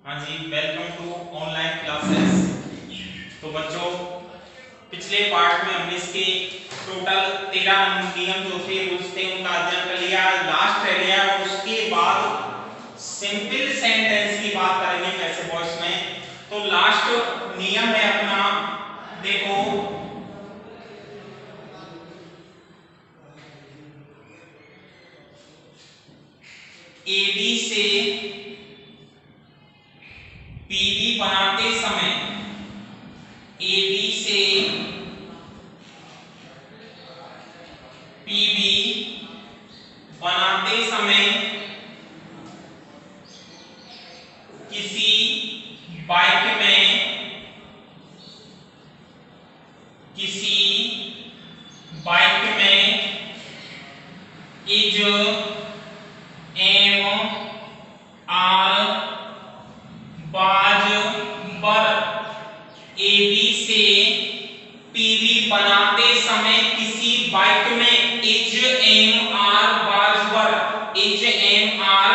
हाँ जी, welcome to online classes. तो बच्चों, पिछले पार्ट में हमने इसके टोटल 13 नियम जो थे रूल्स थे उनका अध्ययन कर लिया। लास्ट रह गया और उसके बाद सिंपल सेंटेंस की बात करेंगे पैसिव वॉइस में। तो लास्ट नियम है अपना, देखो एबी से पीबी बनाते समय, एबी से पीबी बनाते समय किसी बाइक में इज एम आर बाज बर, एबी से पीबी बनाते समय किसी बाइक में is am are was were, is am are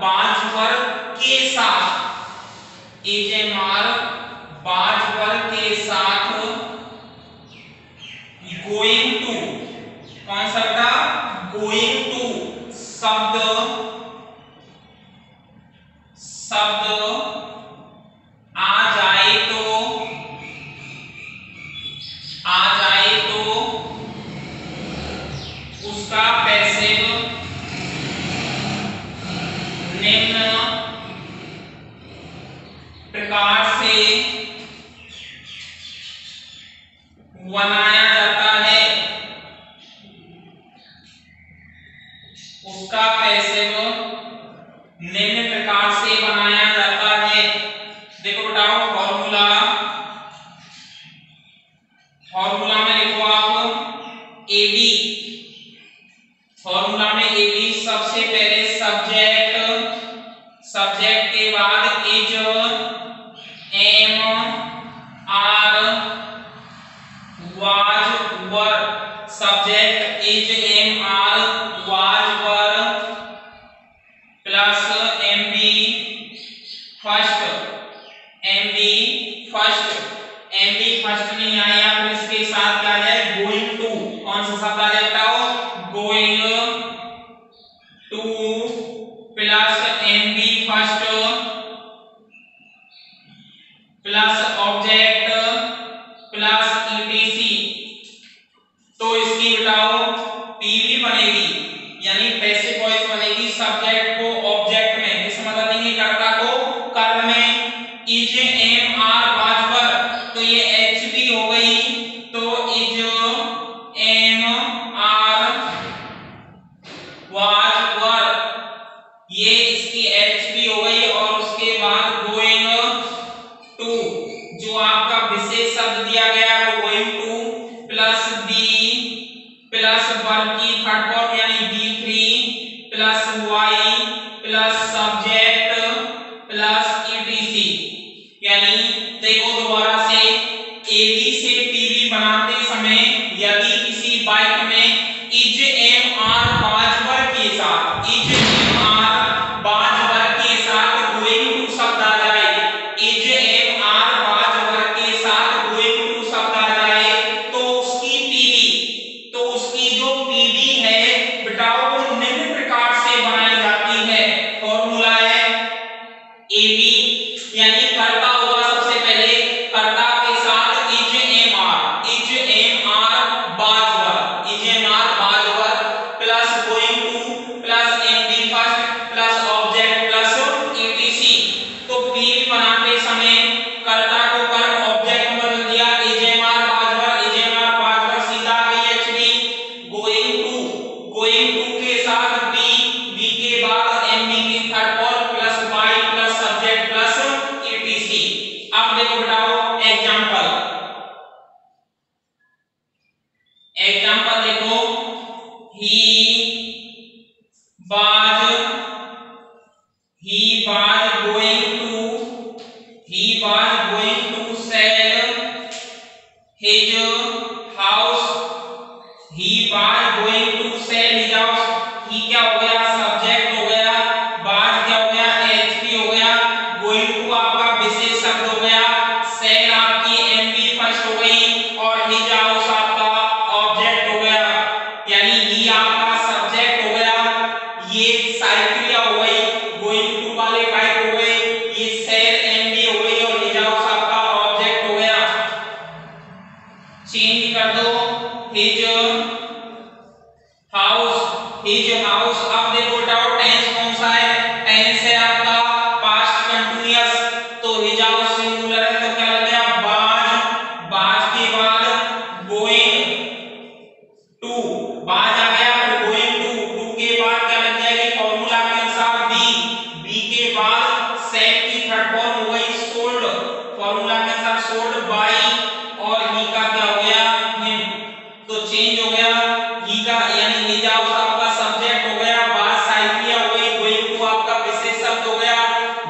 was were के साथ, इज एम आर बाजवर के साथ गोइंग टू, कौन सा था? गोइंग टू शब्द आ जाए तो उसका पैसिव निम्न प्रकार से बनाया जाता है, उसका पैसिव निम्न प्रकार से बनाया जाता है। देखो बताओ फॉर्मूला में लिखो आप एबी, फॉर्मूला में एबी सबसे पहले सब्जेक्ट के बाद is am are was were, subject is am are was were plus MB first नहीं आया फिर इसके साथ क्या आ जाए? गोइंग टू, कौन सा शब्द आ जाता हो? Going to plus MB first plus object plus etc. तो इसकी बताओ पीवी बनेगी, यानी पैसिव वॉइस बनेगी सब्जेक्ट को ऑब्जेक्ट में, इस मतलब नहीं कर्ता को कर्म में। इज एम आर बाजवर, तो ये एचबी हो गई, तो इज एम आर बाजवर, ये इसकी एचबी हो गई। और उसके बाद गोइंग टू, जो आपका विशेष शब्द दिया गया वो going to plus be plus verb की थर्ड फॉर्म यानी बी3 plus y plus subject plus etc. यानी देखो दोबारा से, एबी से पीबी बनाते समय यदि किसी बाइक में इज एम आर बाजवर के साथ, इज एम आर बाजवर के साथ गोइंग टू शब्द आ जाए, इज एम आर बाजवर के साथ गोइंग टू शब्द आ जाए, तो उसकी पीबी, तो उसकी जो पीबी है बताओ वो निम्न प्रकार से बनाई जाती है। फॉर्मूला है एबी, यानी कर्ता होगा सबसे पहले, कर्ता के साथ is am are was were, is am are was were plus going to plus MB first plus object plus etc. तो पीवी बनाते समय कर्ता को कर्म ऑब्जेक्ट में बदल दिया, इज एम आर बाजवर सीधा आ गई एचबी। गोइंग टू के साथ बी के बाद एमबी की third form plus y plus subject plus etc. अब देखो बताओ एग्जांपल देखो, he was going to sell his house, he was going to sell his house। ही क्या हो गया? सब्जेक्ट हो गया, बाज क्या हो गया? एचपी हो गया, गोइंग टू टू आपका विशेष शब्द हो गया, सेल आपकी एमबी फर्स्ट हो गई और हिज हाउस आपका ऑब्जेक्ट हो गया, यानी ही आपका सब्जेक्ट हो गया, ये साइक्लिया हो गई, गोइंग टू वाले बाइक हो गए, ये सेल एमबी हो गई और हिज हाउस आपका ऑब्जेक्ट हो गया। चेंज कर दो हिज हाउस। अब देखो डाउट टेंस कौन सा है, टेंस है आपका पास्ट कंटीन्यूअस, तो हिज हाउस सिंगुलर है तो क्या लग गया बाज के बाद गोइंग टू, बाज आ गया फिर गोइंग टू के बाद क्या लग जाएगी फॉर्मूला के अनुसार बी के बाद सेल की थर्ड फॉर्म हो गई सोल्ड, फॉर्मूला के अनुसार सोल्ड बाय और ही का क्या हो गया हिम, तो चेंज हो गया ही का, यानी हिज हाउस आपका सब्जेक्ट हो गया, बाज साइक्लिया हो गई, गोइंग टू आपका विशेष शब्द हो गया,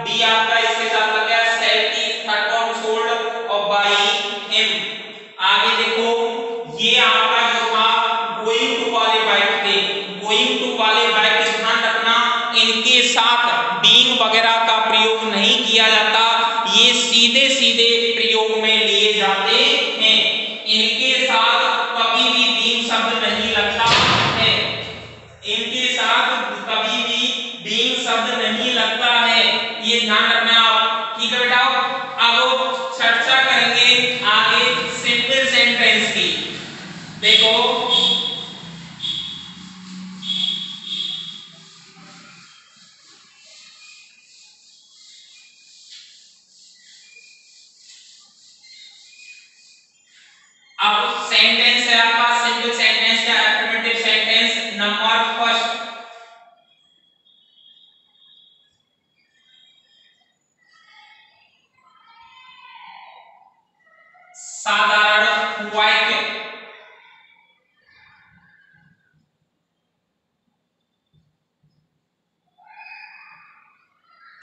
डी आपका इसके साथ लग गया सेल की थर्ड फॉर्म सोल्ड और बाय हिम। आगे देखो ये आपका जो था गोइंग टू वाले बाइक थे, गोइंग टू वाले बाइक का ध्यान रखना इनके साथ बीइंग वगैरह का प्रयोग नहीं किया जाता, ये सीधे सीधे प्रयोग में लिए जाते हैं, इनके साथ कभी भी बीइंग शब्द नहीं लगता है, इनके साथ कभी भी बीइंग शब्द नहीं लगता है, ये ध्यान रखना आप, ठीक है बेटा। अब चर्चा करेंगे आगे सिंपल सेंटेंस की। देखो अब सेंटेंस है आपका सिंपल सेंटेंस या अफर्मेटिव सेंटेंस नंबर फर्स्ट, साधारण वाक्य।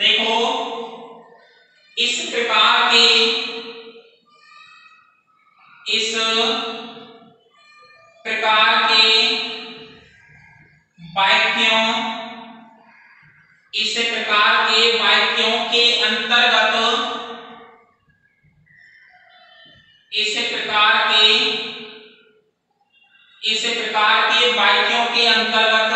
देखो इस प्रकार के वाक्यों के अंतर्गत वाक्यों के अंतर्गत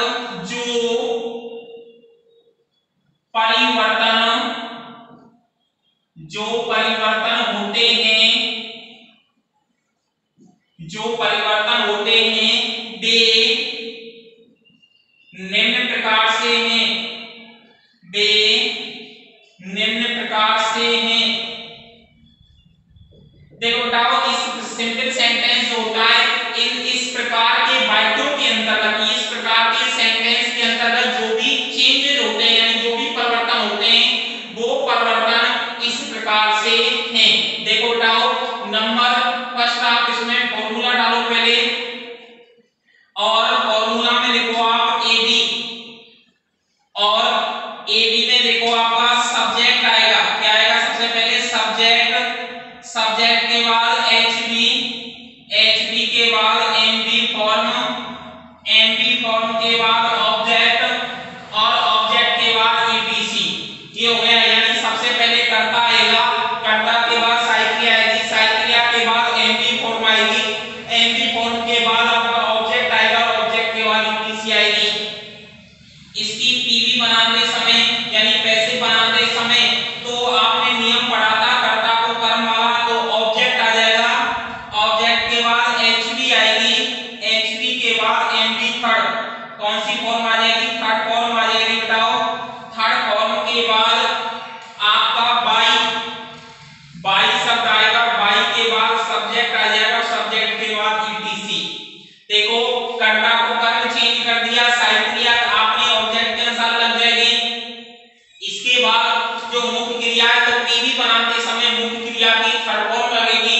जो परिवर्तन होते हैं वे निम्न प्रकार से हैं। देखो बेटाओ इस सिंपल सेंटेंस जो होता है इस प्रकार के वाक्यों के अंतर्गत, इस प्रकार के सेंटेंस के अंतर्गत जो भी चेंजेस होते हैं यानी जो भी परिवर्तन होते हैं वो परिवर्तन इस प्रकार से हैं। देखो बेटाओ नंबर फर्स्ट आप इसमें फॉर्मूला डालो पहले, और फॉर्मूला में देखो आप एबी, और एबी में देखो आपका सब्जेक्ट आएगा, क्या आएगा सबसे पहले सब्जेक्ट के बाद एचबी के बाद एमबी फॉर्म के बाद ऑब्जेक्ट और ऑब्जेक्ट के बाद ईटीसी, ये हो गया, यानी सबसे पहले कर्ता आएगा, कर्ता के बाद साइक्लिया आएगी, साइक्लिया के बाद एमबी फॉर्म आएगी, एमबी फॉर्म के बाद आपका ऑब्जेक्ट आएगा, ऑब्जेक्ट के बाद ईटीसी आएगी। इसकी पीवी बनाते समय यानी पैसे बनाते समय तो आपने नियम पढ़ा था कर्ता को कर्म वाला, तो ऑब्जेक्ट आ जाएगा, ऑब्जेक्ट के बाद एचबी आएगी, एचबी के बाद एमबी थर्ड, कौन सी फॉर्म आ जाएगी थर्ड फॉर्म आ जाएगी बताओ, थर्ड फॉर्म के बाद आपका बाई शब्द आएगा, बाई के बाद सब्जेक्ट आ जाएगा, सब्जेक्ट के बाद ईटीसी। देखो कर्ता को कर्म चेंज कर दिया, साइक्लिया आपने ऑब्जेक्ट के अनुसार लग जाएगी। इसके बाद जो मुख्य क्रिया है तो पीवी बनाते समय मुख्य क्रिया की थर्ड फॉर्म लगेगी,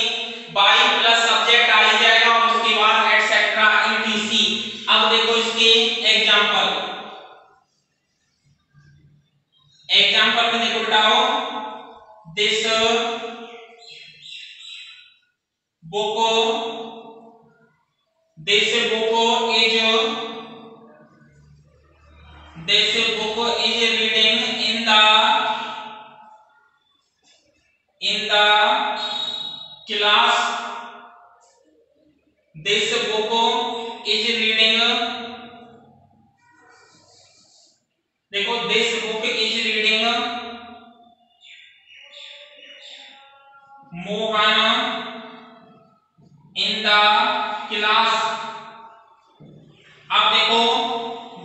बाई प्लस सब्जेक्ट आ जाएगा और उसके बाद एटसेट्रा ईटीसी। अब देखो इसके एग्जांपल में देखो बताओ this book is reading in the in the class this book is reading, देखो this book is reading Mohan in the class. अब देखो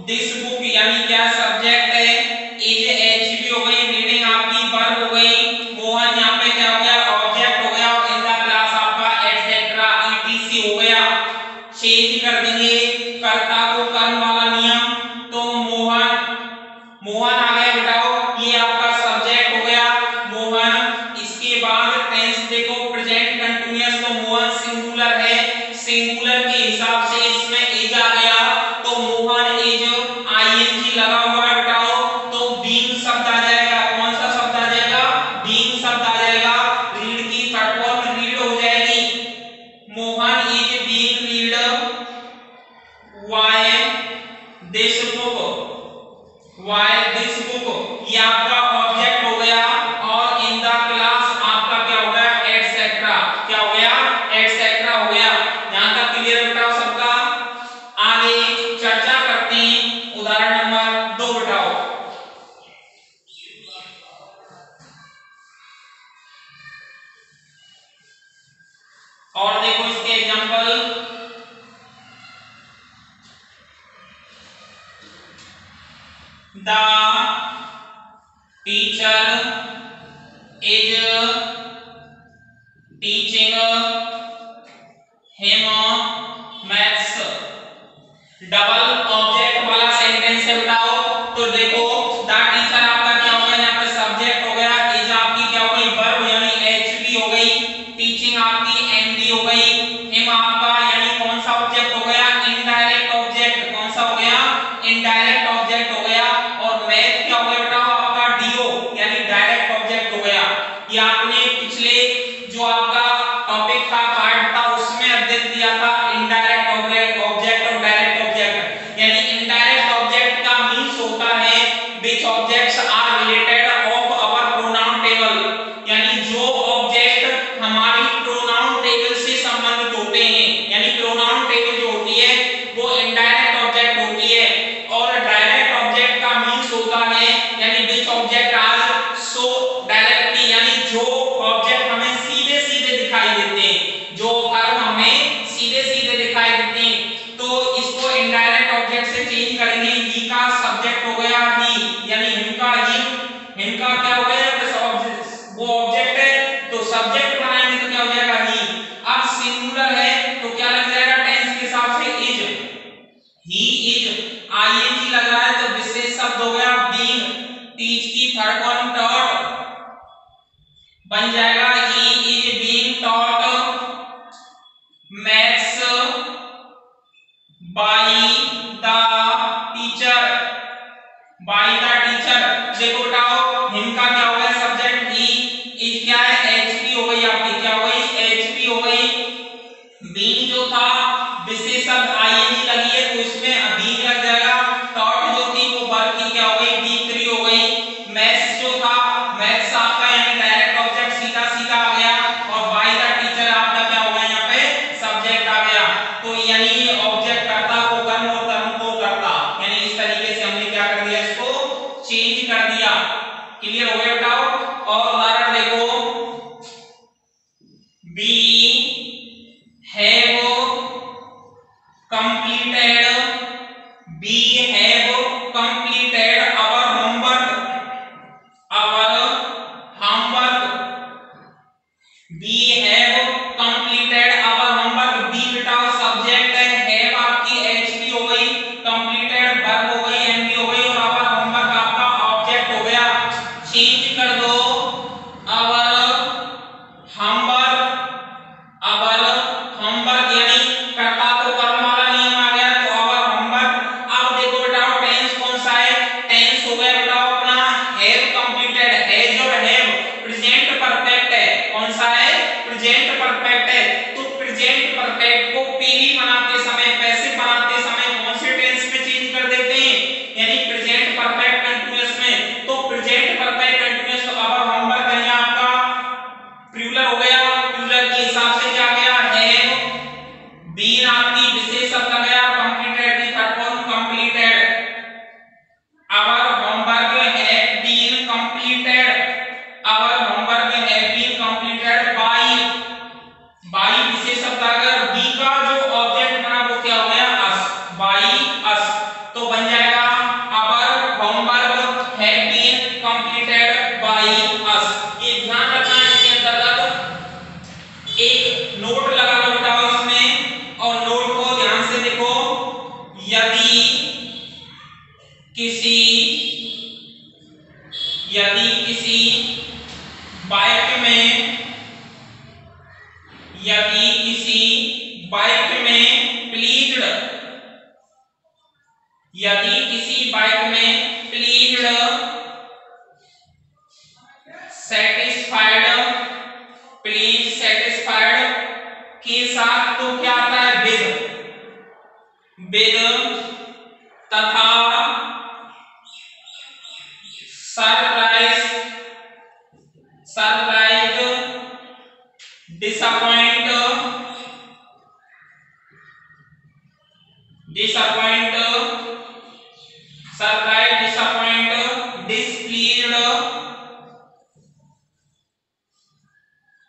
दिस बुक यानी क्या सब्जेक्ट है, इज एचबी हो गई, रीडिंग आपकी वर्ब हो गई, मोहन यहाँ पे क्या हो गया ऑब्जेक्ट हो गया, और इन द क्लास आपका एटसेट्रा ईटीसी हो गया। चेंज कर देंगे कर्ता को कर्म वाला नियम, तो मोहन मोहन आ गया बेटाओ, ये आपका सब्जेक्ट हो गया मोहन। इसके बाद टेंस देखो प्रेजेंट कंटीन्यूअस, तो मोहन सिंगुलर है, सिंगुलर के हिसाब से इसमें इज आ गया, तो मोहन इज आईएनजी लगा हुआ है बेटाओ, तो बीइंग शब्द आ जाएगा। कौन सा शब्द आ जाएगा, बीइंग शब्द आ जाएगा। रीड की थर्ड फॉर्म रीड हो जाएगी, Mohan is being read why this book, why this book ये आपका ऑब्जेक्ट हो गया, और इन द क्लास आपका क्या हो गया एटसेट्रा, क्या हो गया एटसेट्रा हो गया। यहां तक क्लियर बेटाओ सबका। आगे चर्चा करते हैं उदाहरण नंबर 2 बेटाओ। और देखो इसके example, the teacher is teaching him maths, double object वाला सेंटेंस है बताओ। तो देखो द टीचर आपका क्या हो गया, यहाँ पे सब्जेक्ट हो गया, इज आपकी क्या हो गई वर्ब यानी एचबी हो गई, टीचिंग आपकी एनडी हो गई, हिम आपका यानी कौन सा ऑब्जेक्ट हो गया इनडायरेक्ट ऑब्जेक्ट, कौन सा हो गया इनडायरेक्ट ऑब्जेक्ट हो गया, और मैथ क्या हो गया बेटा आपका डीओ यानी डायरेक्ट ऑब्जेक्ट हो गया। ये आपने पिछले जो आपका टॉपिक था पार्ट था उसमें अध्ययन किया था इनडायरेक्ट ऑब्जेक्ट और डायरेक्ट ऑब्जेक्ट। यानी इनडायरेक्ट ऑब्जेक्ट का मींस होता है which objects are related of our pronoun table, यानी जो ऑब्जेक्ट हमारी प्रोनाउन टेबल से संबंधित होते हैं, यानी प्रोनाउन टेबल जो होती है वो इनडायरेक्ट ऑब्जेक्ट होती है। और डायरेक्ट ऑब्जेक्ट का मींस होता है यानी which object are so directly, यानी जो ऑब्जेक्ट हमें सीधे सीधे दिखाई देते हैं, जो कर्म हमें सीधे सीधे दिखाई देते हैं, तो इसको इनडायरेक्ट ऑब्जेक्ट से चेंज करेंगे। ही का सब्जेक्ट हो गया ही, यानी इनका इनका क्या हो गया वो ऑब्जेक्ट है, तो सब्जेक्ट बनाएंगे तो क्या हो जाएगा ही। अब सिंगुलर है तो क्या लग जाएगा टेंस के हिसाब से इज, ही इज आईएनजी लग रहा है तो विशेष शब्द हो गया बीइंग, टीच की थर्ड फॉर्म टॉट बन जाएगा, he is being taught maths by the teacher, by the teacher. देखो बताओ हिम का क्या हो गया सब्जेक्ट ही, इज क्या है एचपी हो गई आपकी, क्या हो गई एचपी हो गई, बीइंग जो था विशेष शब्द आईएनजी लगी है तो इसमें बीइंग लग जाएगा, टॉट जो थी वो वर्ब की क्या हो गई बी3 हो गई, मैथ्स जो था मैथ्स आपका यानी डायरेक्ट ऑब्जेक्ट सीधा सीधा आ गया, और बाय द टीचर आपका क्या हो गया यहाँ पे सब्जेक्ट आ गया। तो यानी ऑब्जेक्ट कर्ता को कर्म और कर्म को कर्ता, यानी इस तरीके से हमने क्या कर दिया इसको चेंज कर दिया। क्लियर हो गया बताओ। और उदाहरण देखो, we have completed, we have completed our homework, we have completed our homework। We बेटा सब्जेक्ट है, have आपकी एचपी हो गई, completed वर्ब हो गई एमपी हो गई, और our homework आपका ऑब्जेक्ट हो गया। चेंज कर दो our homework, यानी कर्ता को कर्म वाला नियम आ गया तो our homework। अब देखो बेटा टेंस कौन सा है, टेंस हो गया बेटा अपना have completed, has और have प्रेजेंट परफेक्ट है, कौन सा है प्रेजेंट परफेक्ट है। तो प्रेजेंट परफेक्ट को पीवी बनाते समय पैसिव बनाते समय कौन से टेंस में चेंज कर देते हैं, यानी प्रेजेंट परफेक्ट कंटीन्यूअस में। तो प्रेजेंट परफेक्ट कंटीन्यूअस तो our homework है आपका प्लूरल हो गया, प्लूरल के हिसाब से क्या गया है, बीन आपकी विशेष शब्द आ गया, completed the third form completed, our homework have been completed, our homework have been completed by विशेष शब्द अगर बी का जो ऑब्जेक्ट बना वो क्या हो गया अस, बाय अस, तो बन जाएगा our homework have been completed by us. ये ध्यान रखना है, इसके अंतर्गत एक नोट लगा लो बेटा इसमें, और नोट को ध्यान से देखो, यदि किसी वाक्य में, यदि किसी वाक्य में प्लीज्ड, यदि किसी वाक्य में प्लीज्ड, सेटिस्फाइड, प्लीज सेटिस्फाइड के साथ तो क्या आता है विद तथा surprise, disappoint, surprise, disappoint,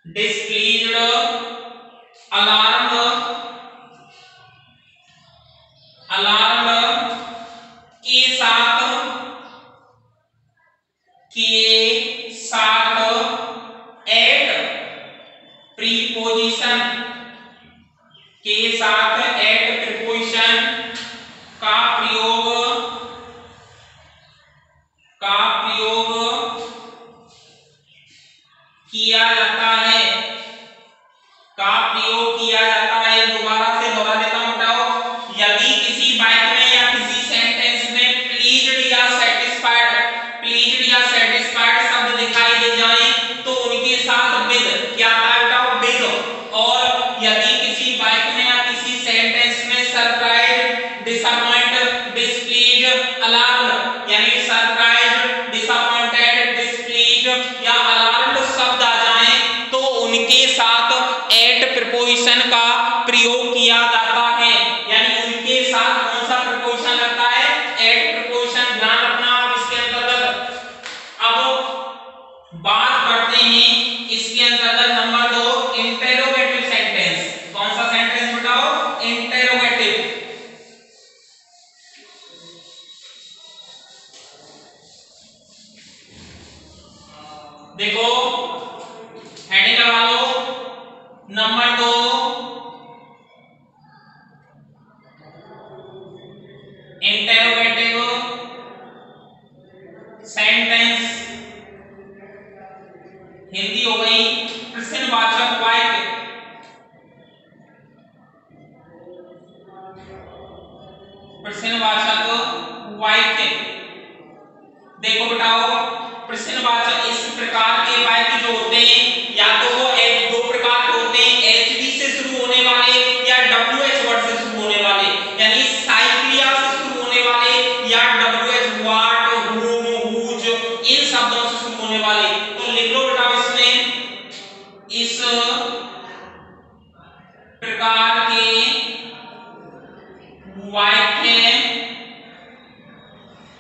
displeased, alarmed के साथ एट प्रीपोजिशन, के साथ एट प्रीपोजिशन का प्रयोग किया जाता है, दोबारा से दोहरा देता हूं बताओ, यदि किसी वाक्य में या किसी सेंटेंस में प्लीज्ड या सेटिस्फाइड शब्द दिखाई दे जाए तो उनके साथ विद क्या आता है बताओ विद, और यदि किसी वाक्य में या किसी सेंटेंस में सरप्राइज, डिसअपॉइंट, डिस्प्लीज, अलार्म्ड, यानी सरप्राइज, डिसअपॉइंटेड, डिस्प्लीज या अलार्म्ड शब्द आ जाए तो उनके साथ एट प्रीपोजिशन का प्रयोग किया जाता है, यानी उनके साथ कौन सा प्रीपोजिशन लगता है, एट प्रीपोजिशन। ध्यान रखना आप इसके अंतर्गत। अब बात करते हैं इसके अंतर्गत नंबर 2 इंटेरोगेटिव सेंटेंस। कौन सा सेंटेंस बताओ, इंटेरोगेटिव। देखो हेडिंग लगा लो, नंबर 2 इंटेरोगेटिव सेंटेंस, हिंदी हो गई प्रश्नवाचक वाक्य। प्रश्नवाचक वाक्य देखो बेटाओ, प्रश्नवाचक इस प्रकार के वाक्य जो होते हैं या तो वो एक दो प्रकार के होते हैं, एचडी से शुरू होने वाले या डब्ल्यूएच वर्ड से शुरू होने वाले, यानी साई क्रिया से शुरू होने वाले या WH what, whom, who's in शब्दों से शुरू होने वाले। तो लिख लो बेटा इसमें, इस प्रकार के वाक्य,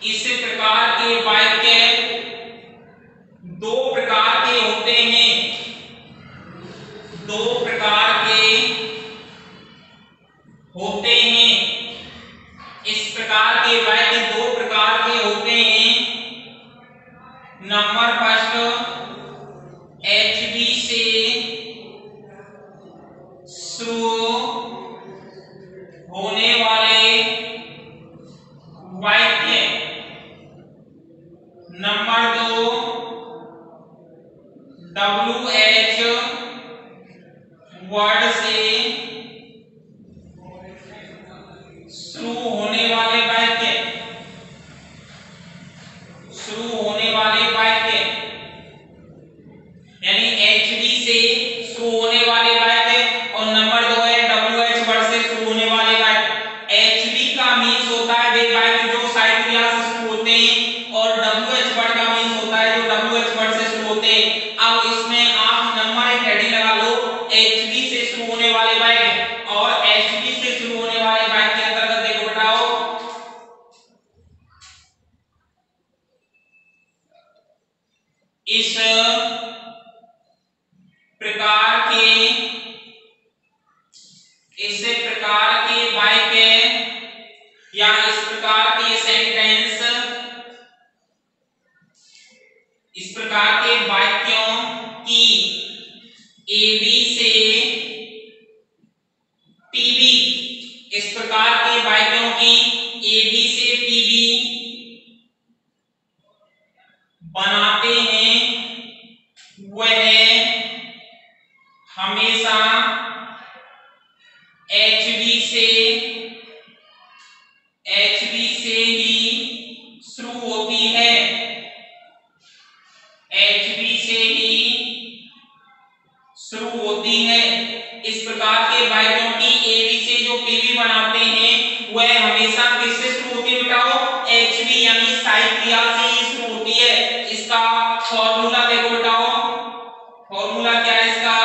इस प्रकार के वाक्य दो प्रकार के होते हैं, दो प्रकार के होते हैं। इस प्रकार के वाक्य दो प्रकार के होते हैं। नंबर फर्स्ट एचबी से शुरू होने वाले वाक्य, नंबर 2 WH वर्ड से शुरू होने वाले वाक्य, शुरू होने वाले वाक्य, यानी HD से शुरू होने वाले वाक्य, और नंबर 2 है WH वर्ड से शुरू होने वाले वाक्य। HD का मीन्स होता है वे वाक्य जो साई क्रिया से शुरू होते हैं, और WH वर्ड का मीन्स होता है जो WH वर्ड से शुरू होते हैं। अब इसमें आप नंबर एक इस प्रकार के वाक्य या इस प्रकार के सेंटेंस, इस प्रकार के वाक्यों की एबी से पीबी, इस प्रकार के वाक्यों की एबी से पीबी बनाते हैं, वह हमेशा एचबी से ही शुरू होती है, एचबी से ही शुरू होती है। इस प्रकार के वाक्यों की एबी से जो पीबी बनाते हैं वह हमेशा किससे शुरू होती है बेटाओ? एचबी यानी सहायक क्रिया से ही शुरू होती है। इसका फॉर्मूला देखो बेटाओ, फॉर्मूला क्या है इसका?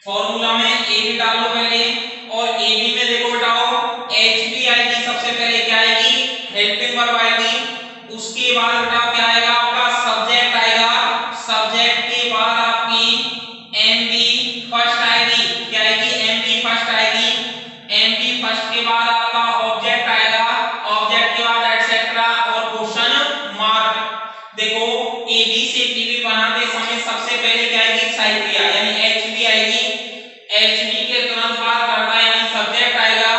फॉर्मूला में एबी डाल लो पहले, और एबी में देखो बेटाओ एचबी आएगी, सबसे पहले क्या आएगी? हेल्पिंग वर्ब आएगी। उसके बाद बेटा क्या आएगा? आपका सब्जेक्ट आएगा, सब्जेक्ट के बाद आपकी एमबी फर्स्ट आएगी, क्या आएगी? एमबी फर्स्ट आएगी। एमबी फर्स्ट के बाद आपका ऑब्जेक्ट आएगा, ऑब्जेक्ट के बाद एटसेट्रा और क्वेश्चन मार्क। देखो एबी से पीबी बनाते समय सबसे पहले क्या आएगी? सहायक क्रिया यानी एचबी आएगी। एचबी के तुरंत बाद कर्ता यानी सब्जेक्ट आएगा,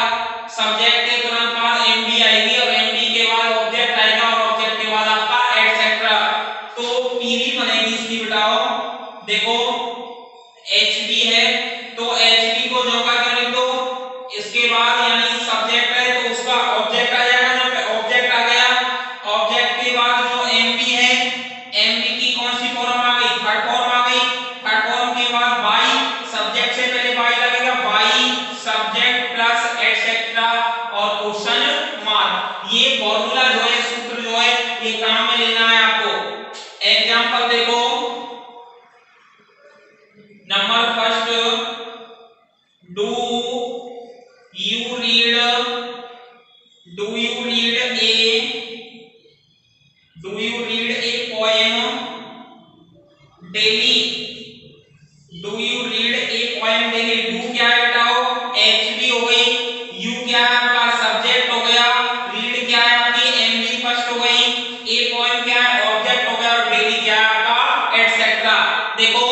सब्जेक्ट के तुरंत बाद एमबी आएगी, और एमबी के बाद ऑब्जेक्ट आएगा, और ऑब्जेक्ट के बाद आपका एटसेट्रा। तो पीबी बनेगी इसकी बेटाओ। देखो एचबी है तो एचबी को जो का कर दो, इसके बाद यानी सब्जेक्ट है तो उसका ऑब्जेक्ट आ जाएगा, जहां पे ऑब्जेक्ट आ गया, ऑब्जेक्ट के बाद जो एमबी है, एमबी की कौन सी फॉर्म आ गई? थर्ड फॉर्म आ गई। थर्ड फॉर्म के बाद बाई, सब्जेक्ट से पहले बाई लगेगा, बाई सब्जेक्ट प्लस एटसेट्रा और क्वेश्चन मार्क। ये फॉर्मूला जो है, सूत्र जो है, ये काम में लेना है आपको। एग्जांपल देखो, number first, do you read a poem daily? Do you read a poem daily? Do क्या है बेटाओ? एचबी हो गई, यू क्या है आपका? सब्जेक्ट हो गया, रीड क्या है आपकी? एमबी फर्स्ट हो गई, ए पोएम क्या है? ऑब्जेक्ट हो गया, और डेली क्या है आपका? एटसेट्रा। देखो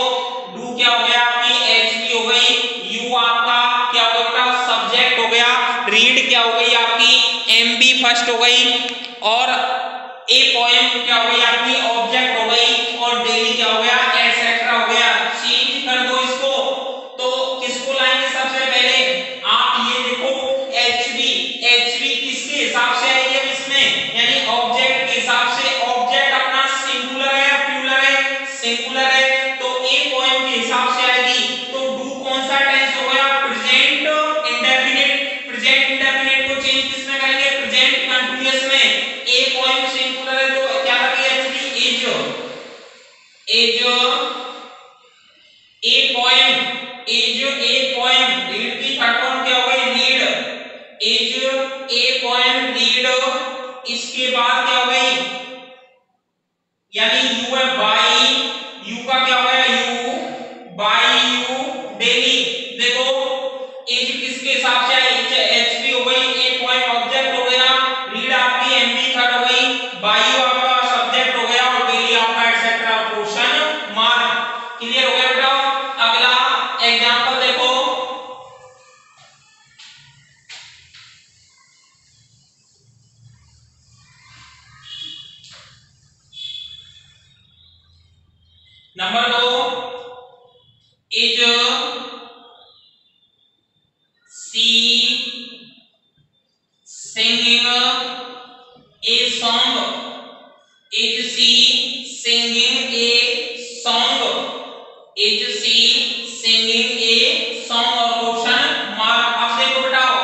डू क्या हो गया आपकी? एचबी हो गई, यू आपका क्या हो गया बेटा? सब्जेक्ट हो गया, रीड क्या हो गई आपकी? एमबी फर्स्ट हो गई, और ए पोएम क्या हो गई आपकी? ऑब्जेक्ट हो गई, और डेली क्या हो गया? एटसेट्रा हो गया। चेंज कर दो इसको, तो किसको लाएंगे सबसे पहले? आप ये देखो एचबी, एचबी किसके हिसाब से आएगी अब इसमें? यानी ऑब्जेक्ट के हिसाब से। ऑब्जेक्ट अपना सिंगुलर है या प्लूरल है? सिंगुलर है, तो ए पोएम के हिसाब से आएगी। तो डू कौन सा टेंस हो गया? Present indefinite. प्रेजेंट इंडेफिनिट को चेंज किसमें करेंगे? प्रेजेंट कंटीन्यूअस में। ए पोएम सिंगुलर है तो क्या लगेगा? HB is, a poem, a poem. Read की थर्ड फॉर्म क्या हो गई? Read, a poem read. इसके बाद क्या हो गई? यानी यू है बाई, यू का क्या हो गया? You by you daily. देखो एज किसके हिसाब से आई? एचबी हो गई, ए पोएम ऑब्जेक्ट हो गया, रीड आपकी एमबी थर्ड हो गई, बाई यू आपका सब्जेक्ट हो गया, और डेली आपका एटसेट्रा क्वेश्चन मार्क। क्लियर हो गया बेटा? अगला एग्जांपल देखो, number 2, is she singing a song? Is she singing a song? Is she singing a song और क्वेश्चन मार्क। अब देखो बेटाओ,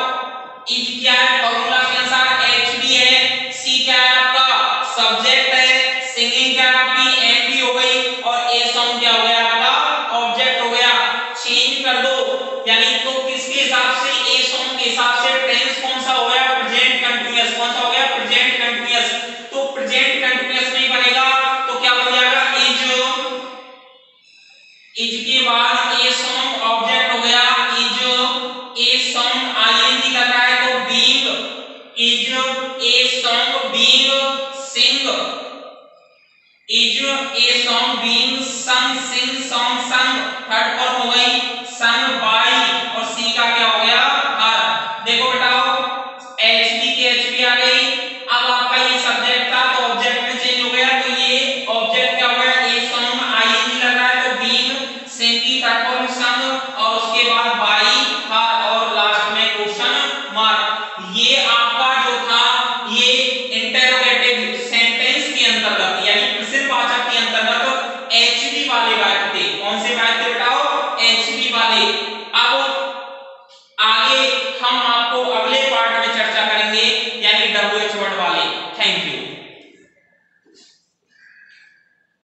इज क्या है? फॉर्मूला के अनुसार एचबी है, सी क्या है आपका? सब्जेक्ट है, सिंगिंग क्या है आपकी? एमबी हो गई, और ए सॉन्ग क्या हो गया आपका? ऑब्जेक्ट हो गया। चेंज कर दो, यानी तो किसके हिसाब से? ए सॉन्ग के हिसाब से। टेंस कौन सा हो गया? Present continuous. कौन सा हो गया? Present continuous. तो प्रेजेंट कंटीन्यूअस नहीं बनेगा तो बाद ए सॉन्ग ऑब्जेक्ट हो गया, इज ए सॉन्ग आईएनजी कर रहा है तो being, is a song being sing, is a song being sung, sing song sung. Third form हो गई संग बाय, और सी का क्या हो गया हर। देखो बेटाओ एचबी के एचबी आ गई। अब आपका ये सब्जेक्ट था तो ऑब्जेक्ट में चेंज हो गया, तो ये ऑब्जेक्ट क्या हो गया, ए सॉन्ग आईएनजी लग रहा है तो बीइंग सिंग की थर्ड फॉर्म संग, और उसके बाद बाय हर, और लास्ट में क्वेश्चन मार्क। ये आपका जो था ये इंटरोगेटिव सेंटेंस के अंतर्गत यानी प्रश्नवाचक के अंतर्गत एचबी वाले वाक्य थे। कौन से वाक्य बताओ, एचबी वाले। अब आगे हम आपको अगले पार्ट में चर्चा करेंगे यानी डब्ल्यूएच वर्ड वाले। Thank you.